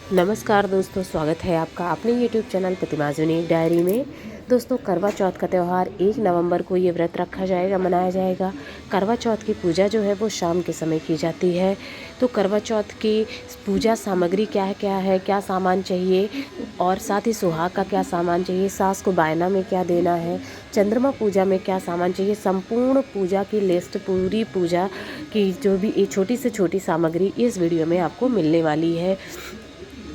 नमस्कार दोस्तों, स्वागत है आपका अपने YouTube चैनल प्रतिमाज़ यूनिक डायरी में। दोस्तों, करवा चौथ का त्यौहार 1 नवंबर को ये व्रत रखा जाएगा, मनाया जाएगा। करवा चौथ की पूजा जो है वो शाम के समय की जाती है। तो करवा चौथ की पूजा सामग्री क्या है, क्या सामान चाहिए और साथ ही सुहाग का क्या सामान चाहिए, सास को बायना में क्या देना है, चंद्रमा पूजा में क्या सामान चाहिए, संपूर्ण पूजा की लिस्ट, पूरी पूजा की जो भी छोटी से छोटी सामग्री इस वीडियो में आपको मिलने वाली है।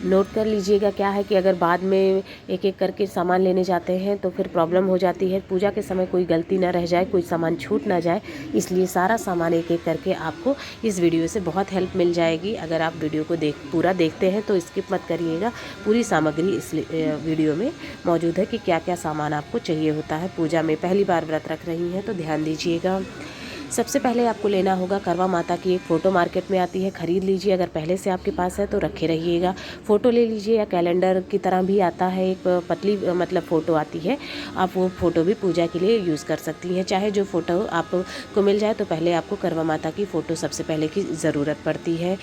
नोट कर लीजिएगा। क्या है कि अगर बाद में एक एक करके सामान लेने जाते हैं तो फिर प्रॉब्लम हो जाती है। पूजा के समय कोई गलती ना रह जाए, कोई सामान छूट ना जाए, इसलिए सारा सामान एक एक करके आपको इस वीडियो से बहुत हेल्प मिल जाएगी। अगर आप वीडियो को पूरा देखते हैं तो स्किप मत करिएगा। पूरी सामग्री इस वीडियो में मौजूद है कि क्या क्या सामान आपको चाहिए होता है। पूजा में पहली बार व्रत रख रही हैं तो ध्यान दीजिएगा। सबसे पहले आपको लेना होगा करवा माता की एक फ़ोटो, मार्केट में आती है, ख़रीद लीजिए। अगर पहले से आपके पास है तो रखे रहिएगा। फ़ोटो ले लीजिए, या कैलेंडर की तरह भी आता है, एक पतली मतलब फ़ोटो आती है। आप वो फ़ोटो भी पूजा के लिए यूज़ कर सकती हैं। चाहे जो फ़ोटो आपको मिल जाए, तो पहले आपको करवा माता की फ़ोटो सबसे पहले की ज़रूरत पड़ती है।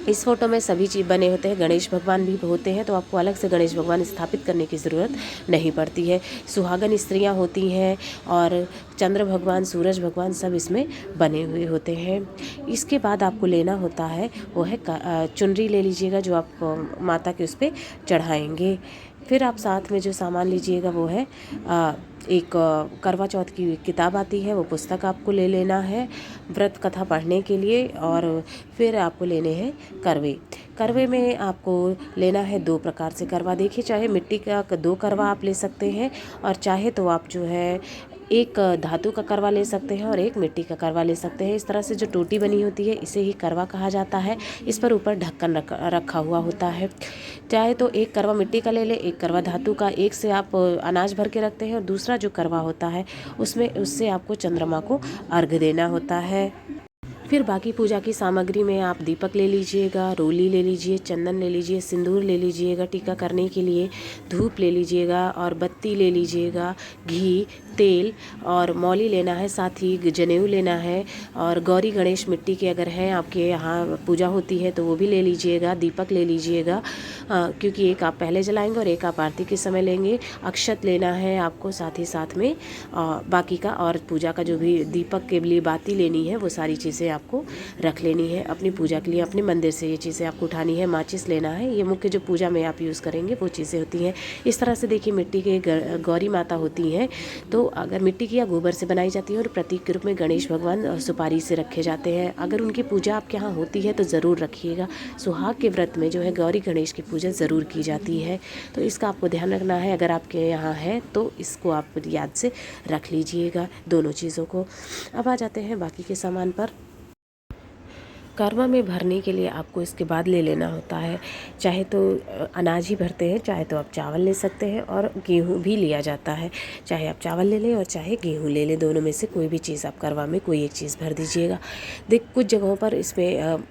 इस फोटो में सभी चीज़ बने होते हैं, गणेश भगवान भी होते हैं, तो आपको अलग से गणेश भगवान स्थापित करने की ज़रूरत नहीं पड़ती है। सुहागन स्त्रियां होती हैं और चंद्र भगवान, सूरज भगवान सब इसमें बने हुए होते हैं। इसके बाद आपको लेना होता है वो है चुनरी ले लीजिएगा, जो आप माता के उस पर चढ़ाएंगे। फिर आप साथ में जो सामान लीजिएगा वो है एक करवा चौथ की किताब आती है, वो पुस्तक आपको ले लेना है व्रत कथा पढ़ने के लिए। और फिर आपको लेने हैं करवे। करवे में आपको लेना है 2 प्रकार से करवा। देखिए, चाहे मिट्टी का 2 करवा आप ले सकते हैं, और चाहे तो आप जो है एक धातु का करवा ले सकते हैं और एक मिट्टी का करवा ले सकते हैं। इस तरह से जो टोटी बनी होती है इसे ही करवा कहा जाता है। इस पर ऊपर ढक्कन रखा हुआ होता है। चाहे तो एक करवा मिट्टी का ले ले, एक करवा धातु का। एक से आप अनाज भर के रखते हैं और दूसरा जो करवा होता है उससे आपको चंद्रमा को अर्घ्य देना होता है। फिर बाकी पूजा की सामग्री में आप दीपक ले लीजिएगा, रोली ले लीजिए, चंदन ले लीजिए, सिंदूर ले लीजिएगा टीका करने के लिए, धूप ले लीजिएगा और बत्ती ले लीजिएगा, घी, तेल और मौली लेना है, साथ ही जनेऊ लेना है। और गौरी गणेश मिट्टी के अगर हैं आपके यहाँ पूजा होती है तो वो भी ले लीजिएगा। दीपक ले लीजिएगा, क्योंकि एक आप पहले जलाएंगे और एक आप आरती के समय लेंगे। अक्षत लेना है आपको, साथ ही साथ में बाकी का और पूजा का जो भी दीपक के लिए बाती लेनी है वो सारी चीज़ें आपको रख लेनी है। अपनी पूजा के लिए अपने मंदिर से ये चीज़ें आपको उठानी है। माचिस लेना है, ये मुख्य जो पूजा में आप यूज़ करेंगे वो चीज़ें होती हैं। इस तरह से देखिए, मिट्टी के गौरी माता होती हैं तो अगर मिट्टी की या गोबर से बनाई जाती है, और प्रतीक के रूप में गणेश भगवान सुपारी से रखे जाते हैं। अगर उनकी पूजा आपके यहाँ होती है तो ज़रूर रखिएगा। सुहाग के व्रत में जो है गौरी गणेश की पूजा ज़रूर की जाती है, तो इसका आपको ध्यान रखना है। अगर आपके यहाँ है तो इसको आप याद से रख लीजिएगा, दोनों चीज़ों को। अब आ जाते हैं बाकी के सामान पर। करवा में भरने के लिए आपको इसके बाद ले लेना होता है, चाहे तो अनाज ही भरते हैं, चाहे तो आप चावल ले सकते हैं, और गेहूं भी लिया जाता है। चाहे आप चावल ले लें और चाहे गेहूं ले लें, दोनों में से कोई भी चीज़ आप करवा में कोई एक चीज़ भर दीजिएगा। कुछ जगहों पर इसमें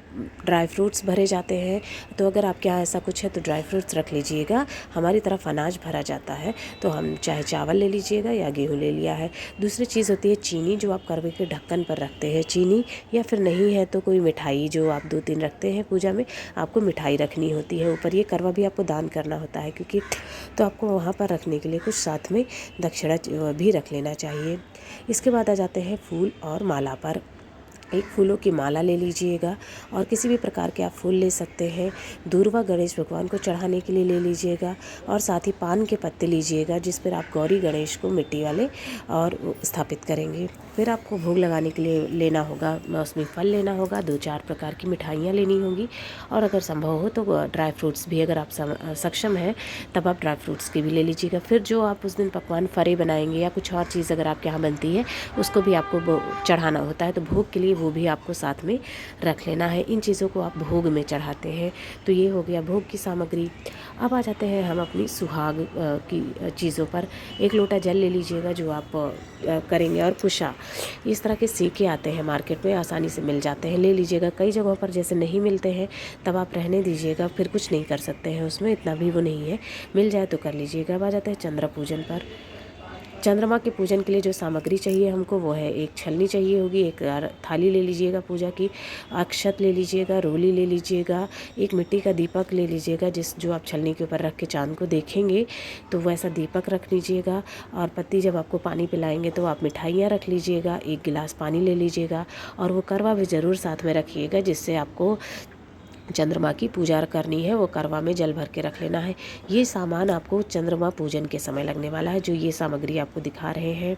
ड्राई फ्रूट्स भरे जाते हैं, तो अगर आपके यहाँ ऐसा कुछ है तो ड्राई फ्रूट्स रख लीजिएगा। हमारी तरफ अनाज भरा जाता है, तो हम चाहे चावल ले लीजिएगा या गेहूँ ले लिया है। दूसरी चीज़ होती है चीनी, जो आप करवे के ढक्कन पर रखते हैं, चीनी। या फिर नहीं है तो कोई मिठाई जो आप 2-3 रखते हैं पूजा में, आपको मिठाई रखनी होती है ऊपर। ये करवा भी आपको दान करना होता है, क्योंकि तो आपको वहाँ पर रखने के लिए कुछ साथ में दक्षिणा भी रख लेना चाहिए। इसके बाद आ जाते हैं फूल और माला पर। एक फूलों की माला ले लीजिएगा, और किसी भी प्रकार के आप फूल ले सकते हैं। दूर्वा गणेश भगवान को चढ़ाने के लिए ले लीजिएगा, और साथ ही पान के पत्ते लीजिएगा, जिस पर आप गौरी गणेश को मिट्टी वाले और स्थापित करेंगे। फिर आपको भोग लगाने के लिए लेना होगा मौसमी फल लेना होगा, 2-4 प्रकार की मिठाइयाँ लेनी होंगी, और अगर संभव हो तो ड्राई फ्रूट्स भी, अगर आप सक्षम हैं तब आप ड्राई फ्रूट्स के भी ले लीजिएगा। फिर जो आप उस दिन पकवान फरे बनाएंगे या कुछ और चीज़ अगर आपके यहाँ बनती है उसको भी आपको चढ़ाना होता है, तो भोग के लिए वो भी आपको साथ में रख लेना है। इन चीज़ों को आप भोग में चढ़ाते हैं। तो ये हो गया भोग की सामग्री। अब आ जाते हैं हम अपनी सुहाग की चीज़ों पर। एक लोटा जल ले लीजिएगा जो आप करेंगे, और कुशा, इस तरह के सीके आते हैं मार्केट में, आसानी से मिल जाते हैं, ले लीजिएगा। कई जगहों पर जैसे नहीं मिलते हैं तब आप रहने दीजिएगा, फिर कुछ नहीं कर सकते हैं उसमें, इतना भी वो नहीं है, मिल जाए तो कर लीजिएगा। अब आ जाते हैं चंद्र पूजन पर। चंद्रमा के पूजन के लिए जो सामग्री चाहिए हमको वो है, एक छलनी चाहिए होगी, एक थाली ले लीजिएगा पूजा की, अक्षत ले लीजिएगा, रोली ले लीजिएगा, एक मिट्टी का दीपक ले लीजिएगा जो आप छलनी के ऊपर रख के चांद को देखेंगे तो वैसा दीपक रख लीजिएगा। और पति जब आपको पानी पिलाएंगे तो आप मिठाइयाँ रख लीजिएगा, एक गिलास पानी ले लीजिएगा और वो करवा भी ज़रूर साथ में रखिएगा, जिससे आपको चंद्रमा की पूजा करनी है वो करवा में जल भर के रख लेना है। ये सामान आपको चंद्रमा पूजन के समय लगने वाला है, जो ये सामग्री आपको दिखा रहे हैं।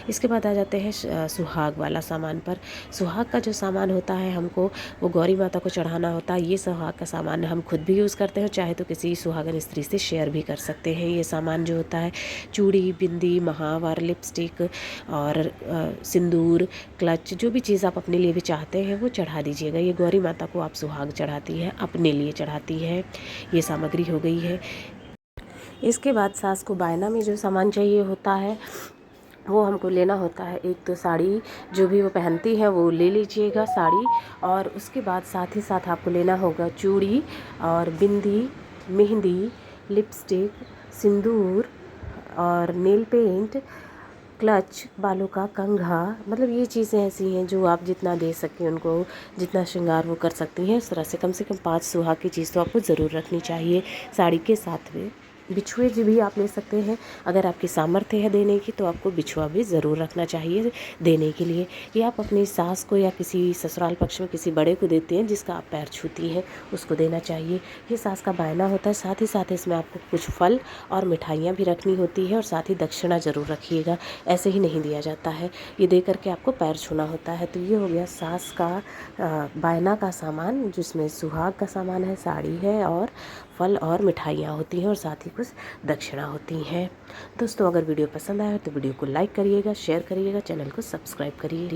इसके बाद आ जाते हैं सुहाग वाला सामान पर। सुहाग का जो सामान होता है हमको वो गौरी माता को चढ़ाना होता है। ये सुहाग का सामान हम खुद भी यूज़ करते हैं, चाहे तो किसी सुहागन स्त्री से शेयर भी कर सकते हैं। ये सामान जो होता है चूड़ी, बिंदी, महावर, लिपस्टिक और सिंदूर, क्लच, जो भी चीज़ आप अपने लिए भी चाहते हैं वो चढ़ा दीजिएगा। ये गौरी माता को आप सुहाग चढ़ाती है, अपने लिए चढ़ाती है। ये सामग्री हो गई है। इसके बाद सास को बायना में जो सामान चाहिए होता है वो हमको लेना होता है। एक तो साड़ी जो भी वो पहनती है वो ले लीजिएगा साड़ी, और उसके बाद साथ ही साथ आपको लेना होगा चूड़ी और बिंदी, मेहंदी, लिपस्टिक, सिंदूर और नेल पेंट, क्लच, बालों का कंघा। मतलब ये चीज़ें ऐसी हैं जो आप जितना दे सकें उनको, जितना श्रृंगार वो कर सकती हैं, इस तरह से कम 5 सुहाग की चीज़ तो आपको ज़रूर रखनी चाहिए साड़ी के साथ में। बिछुए जी भी आप ले सकते हैं, अगर आपकी सामर्थ्य है देने की तो आपको बिछुआ भी ज़रूर रखना चाहिए देने के लिए। ये आप अपनी सास को या किसी ससुराल पक्ष में किसी बड़े को देते हैं जिसका आप पैर छूती हैं, उसको देना चाहिए। ये सास का बायना होता है। साथ ही साथ इसमें आपको कुछ फल और मिठाइयाँ भी रखनी होती है, और साथ ही दक्षिणा ज़रूर रखिएगा, ऐसे ही नहीं दिया जाता है, ये दे करके आपको पैर छूना होता है। तो ये हो गया सास का बायना का सामान, जिसमें सुहाग का सामान है, साड़ी है और फल और मिठाइयाँ होती हैं, और साथ ही कुछ दक्षिणा होती हैं। दोस्तों अगर वीडियो पसंद आया तो वीडियो को लाइक करिएगा, शेयर करिएगा, चैनल को सब्सक्राइब करिए।